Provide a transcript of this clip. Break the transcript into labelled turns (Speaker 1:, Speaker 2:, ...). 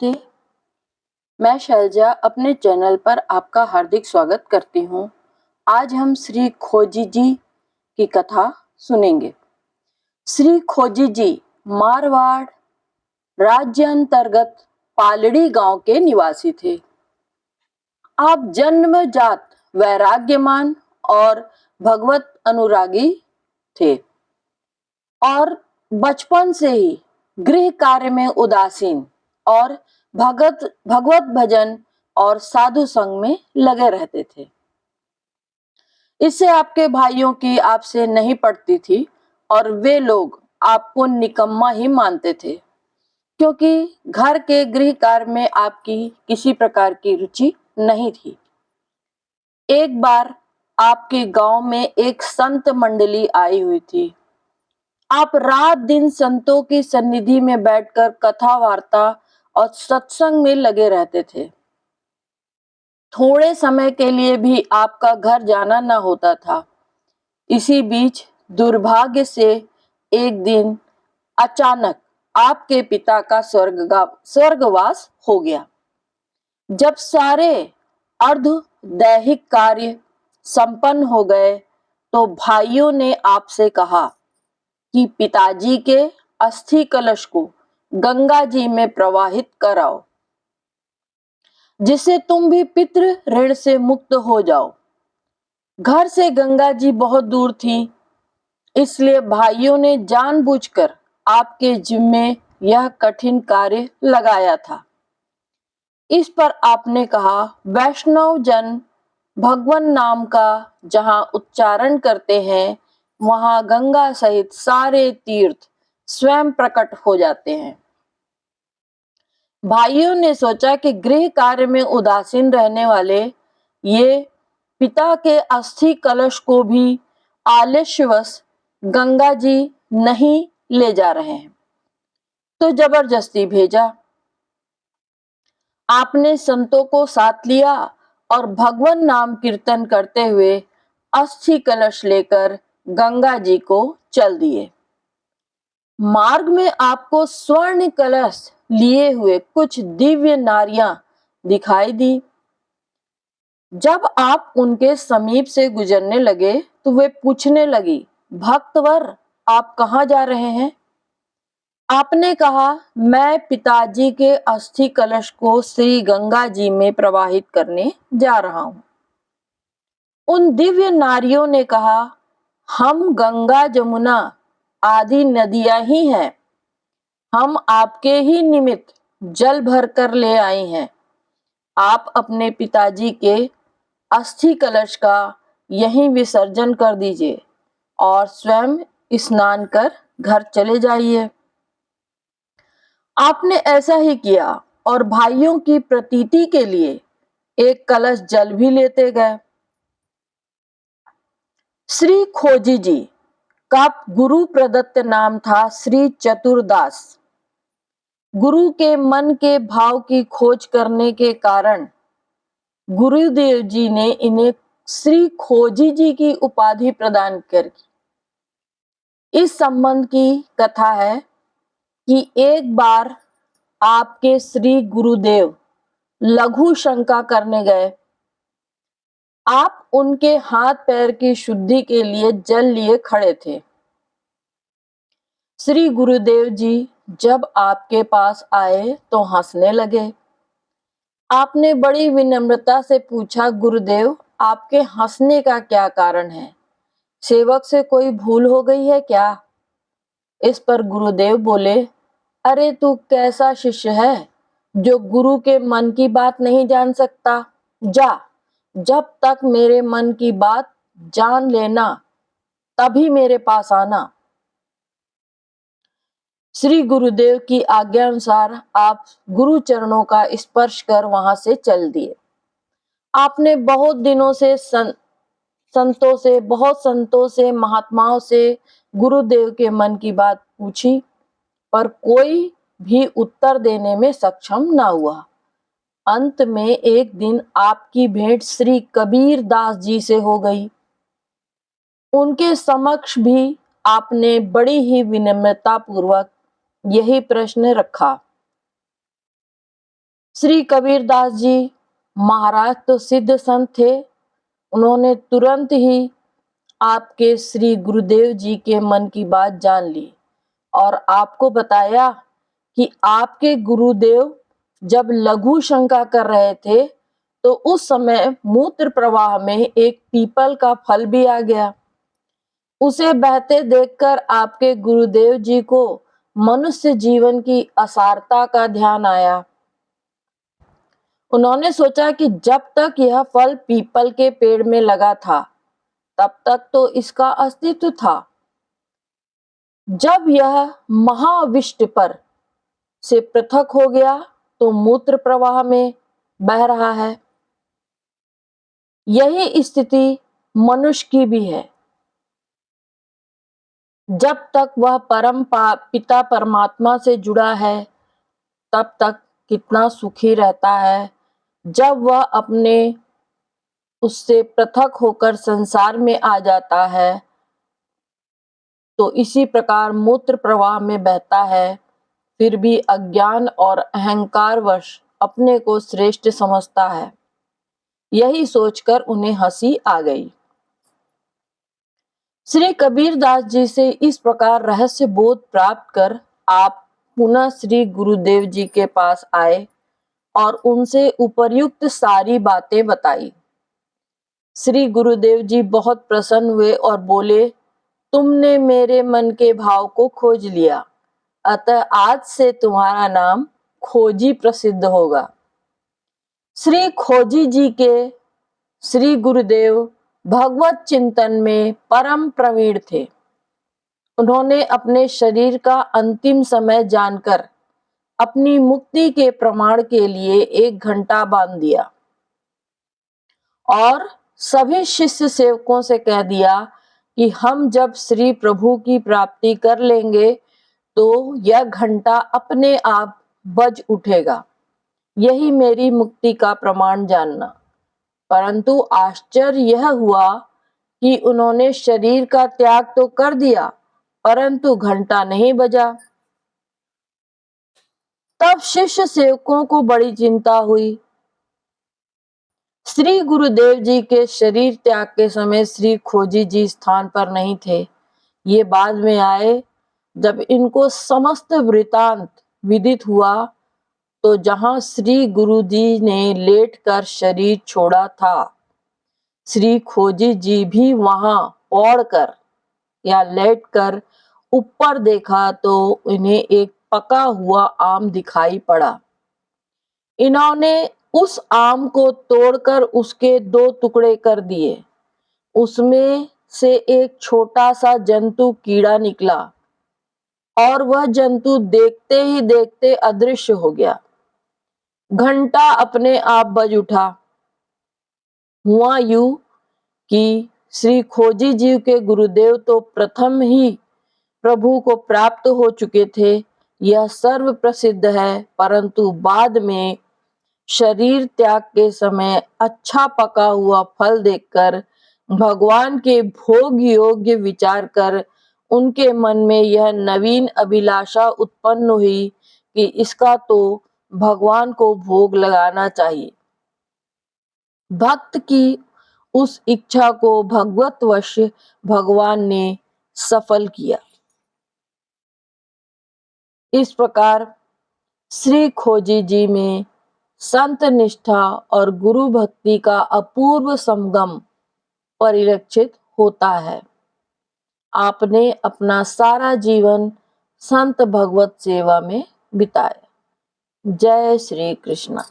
Speaker 1: नमस्ते, मैं शैलजा अपने चैनल पर आपका हार्दिक स्वागत करती हूँ। आज हम श्री खोजी जी की कथा सुनेंगे। श्री खोजी जी मारवाड़ राज्य अंतर्गत पालड़ी गांव के निवासी थे। आप जन्मजात वैराग्यमान और भगवत अनुरागी थे और बचपन से ही गृह कार्य में उदासीन और भगवत भजन और साधु संग में लगे रहते थे। इससे आपके भाइयों की आपसे नहीं पड़ती थी और वे लोग आपको निकम्मा ही मानते थे, क्योंकि घर के गृह कार्य में आपकी किसी प्रकार की रुचि नहीं थी। एक बार आपके गांव में एक संत मंडली आई हुई थी। आप रात दिन संतों की सन्निधि में बैठकर कथा वार्ता और सत्संग में लगे रहते थे। थोड़े समय के लिए भी आपका घर जाना न होता था। इसी बीच दुर्भाग्य से एक दिन अचानक आपके पिता का स्वर्गवास हो गया। जब सारे अर्ध दैहिक कार्य संपन्न हो गए तो भाइयों ने आपसे कहा कि पिताजी के अस्थि कलश को गंगा जी में प्रवाहित कराओ, जिससे तुम भी पितृ ऋण से मुक्त हो जाओ। घर से गंगा जी बहुत दूर थी, इसलिए भाइयों ने जानबूझकर आपके जिम्मे यह कठिन कार्य लगाया था। इस पर आपने कहा, वैष्णव जन भगवान नाम का जहां उच्चारण करते हैं, वहां गंगा सहित सारे तीर्थ स्वयं प्रकट हो जाते हैं। भाइयों ने सोचा कि गृह कार्य में उदासीन रहने वाले ये पिता के अस्थि कलश को भी आलस्यवश गंगा जी नहीं ले जा रहे हैं, तो जबरदस्ती भेजा। आपने संतों को साथ लिया और भगवान नाम कीर्तन करते हुए अस्थि कलश लेकर गंगा जी को चल दिए। मार्ग में आपको स्वर्ण कलश लिए हुए कुछ दिव्य नारियां दिखाई दी। जब आप उनके समीप से गुजरने लगे तो वे पूछने लगी, भक्तवर आप कहाँ जा रहे हैं? आपने कहा, मैं पिताजी के अस्थि कलश को श्री गंगा जी में प्रवाहित करने जा रहा हूं। उन दिव्य नारियों ने कहा, हम गंगा जमुना आदि नदियां ही हैं, हम आपके ही निमित्त जल भर कर ले आई हैं। आप अपने पिताजी के अस्थि कलश का यहीं विसर्जन कर दीजिए और स्वयं स्नान कर घर चले जाइए। आपने ऐसा ही किया और भाइयों की प्रतीति के लिए एक कलश जल भी लेते गए। श्री खोजी जी का गुरु प्रदत्त नाम था श्री चतुरदास। गुरु के मन के भाव की खोज करने के कारण गुरुदेव जी ने इन्हें श्री खोजी जी की उपाधि प्रदान कर। इस संबंध की कथा है कि एक बार आपके श्री गुरुदेव लघु शंका करने गए। आप उनके हाथ पैर की शुद्धि के लिए जल लिए खड़े थे। श्री गुरुदेव जी जब आपके पास आए तो हंसने लगे। आपने बड़ी विनम्रता से पूछा, गुरुदेव आपके हंसने का क्या कारण है? सेवक से कोई भूल हो गई है क्या? इस पर गुरुदेव बोले, अरे तू कैसा शिष्य है जो गुरु के मन की बात नहीं जान सकता? जा, जब तक मेरे मन की बात जान लेना तभी मेरे पास आना। श्री गुरुदेव की आज्ञा अनुसार आप गुरु चरणों का स्पर्श कर वहां से चल दिए। आपने बहुत दिनों से बहुत संतों से महात्माओं से गुरुदेव के मन की बात पूछी, पर कोई भी उत्तर देने में सक्षम न हुआ। अंत में एक दिन आपकी भेंट श्री कबीर दास जी से हो गई। उनके समक्ष भी आपने बड़ी ही विनम्रता पूर्वक यही प्रश्न रखा, श्री कबीरदास जी महाराज तो सिद्ध संत थे, उन्होंने तुरंत ही आपके श्री गुरुदेव जी के मन की बात जान ली और आपको बताया कि आपके गुरुदेव जब लघु शंका कर रहे थे तो उस समय मूत्र प्रवाह में एक पीपल का फल भी आ गया। उसे बहते देखकर आपके गुरुदेव जी को मनुष्य जीवन की असारता का ध्यान आया। उन्होंने सोचा कि जब तक यह फल पीपल के पेड़ में लगा था तब तक तो इसका अस्तित्व था। जब यह महाविष्ट पर से पृथक हो गया तो मूत्र प्रवाह में बह रहा है। यही स्थिति मनुष्य की भी है। जब तक वह परम पिता परमात्मा से जुड़ा है तब तक कितना सुखी रहता है। जब वह अपने उससे पृथक होकर संसार में आ जाता है तो इसी प्रकार मूत्र प्रवाह में बहता है, फिर भी अज्ञान और अहंकारवश अपने को श्रेष्ठ समझता है। यही सोचकर उन्हें हंसी आ गई। श्री कबीरदास जी से इस प्रकार रहस्य बोध प्राप्त कर आप पुनः श्री गुरुदेव जी के पास आए और उनसे उपर्युक्त सारी बातें बताई। श्री गुरुदेव जी बहुत प्रसन्न हुए और बोले, तुमने मेरे मन के भाव को खोज लिया, अतः आज से तुम्हारा नाम खोजी प्रसिद्ध होगा। श्री खोजी जी के श्री गुरुदेव भगवत चिंतन में परम प्रवीण थे। उन्होंने अपने शरीर का अंतिम समय जानकर अपनी मुक्ति के प्रमाण के लिए 1 घंटा बांध दिया और सभी शिष्य सेवकों से कह दिया कि हम जब श्री प्रभु की प्राप्ति कर लेंगे तो यह घंटा अपने आप बज उठेगा, यही मेरी मुक्ति का प्रमाण जानना। परंतु आश्चर्य यह हुआ कि उन्होंने शरीर का त्याग तो कर दिया परंतु घंटा नहीं बजा। तब शिष्य सेवकों को बड़ी चिंता हुई। श्री गुरुदेव जी के शरीर त्याग के समय श्री खोजी जी स्थान पर नहीं थे। ये बाद में आए। जब इनको समस्त वृतांत विदित हुआ तो जहां श्री गुरु जी ने लेटकर शरीर छोड़ा था, श्री खोजी जी भी वहां पौड़कर या लेटकर ऊपर देखा तो इन्हें एक पका हुआ आम दिखाई पड़ा। इन्होंने उस आम को तोड़कर उसके 2 टुकड़े कर दिए। उसमें से एक छोटा सा जंतु कीड़ा निकला और वह जंतु देखते ही देखते अदृश्य हो गया। घंटा अपने आप बज उठा। हुआ यूं कि श्री खोजी जी के गुरुदेव तो प्रथम ही प्रभु को प्राप्त हो चुके थे, यह सर्व प्रसिद्ध है, परंतु बाद में शरीर त्याग के समय अच्छा पका हुआ फल देखकर भगवान के भोग योग्य विचार कर उनके मन में यह नवीन अभिलाषा उत्पन्न हुई कि इसका तो भगवान को भोग लगाना चाहिए। भक्त की उस इच्छा को भगवतवश भगवान ने सफल किया। इस प्रकार श्री खोजी जी में संत निष्ठा और गुरु भक्ति का अपूर्व संगम परिलक्षित होता है। आपने अपना सारा जीवन संत भगवत सेवा में बिताया। जय श्री कृष्ण।